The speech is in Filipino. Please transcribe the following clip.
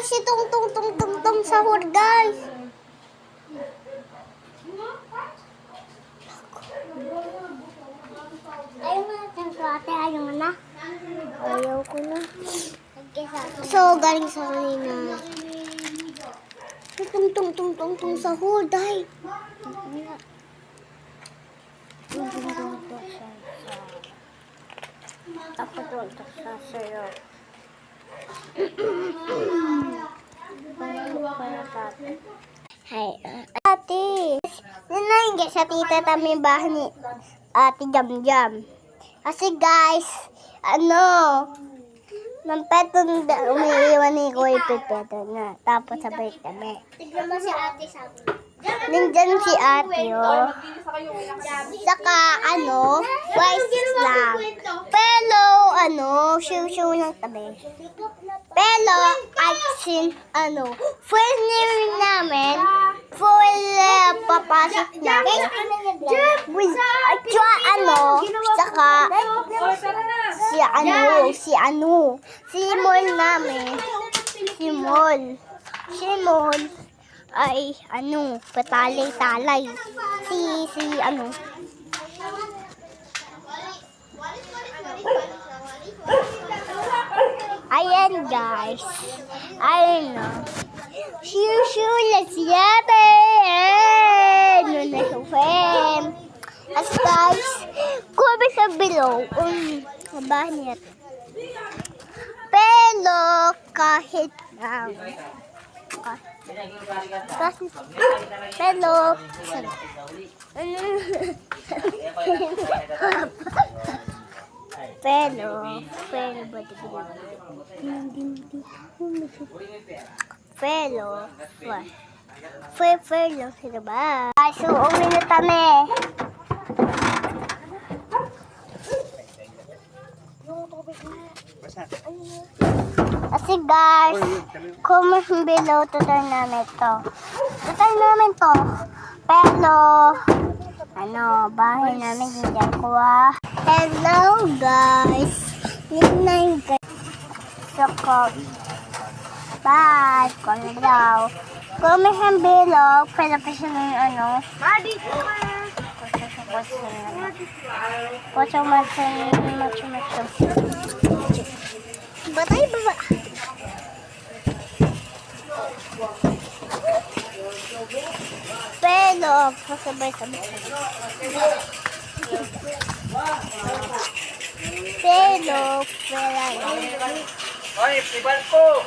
si Tung Tung Tung Tung Tung sahur, guys. Ayaw na natin ko, ate. Ayaw na. Ayaw ko na. So, galing sa kanina. Tung Tung Tung Tung Tung sahur, dahil. Tung Tung Tung Tung sahur. Tapos tung sa sayo. Hi, ate. Nanaingit sa tita tami bahay ni ate Jam-Jam. Kasi guys, Nampeto umiiwan ni Kuya Pepeto na. Tapos sabay kami. Tignan mo si ate sa nandyan si ate, oh. Saka, rice lang. Pero, show ng tabi. Pero, full name namin, full papasok namin. Saka, si Mol namin. Si Mol ay patalay-talay. Ayan guys. Ayan o. Shoo, let's yate. Nunasufem. As guys, comment sa below. Mabanit. Pero kahit lang. Pero sino ba? So, uwi na kami. Kasi guys, comment below, tutor namin to. Pero, bahay namin hindi ko Hello guys. So, bye. Comment below, pero kasi Batay ba? Pero, pasabay-sabay. Pero, Ay, ibal ko!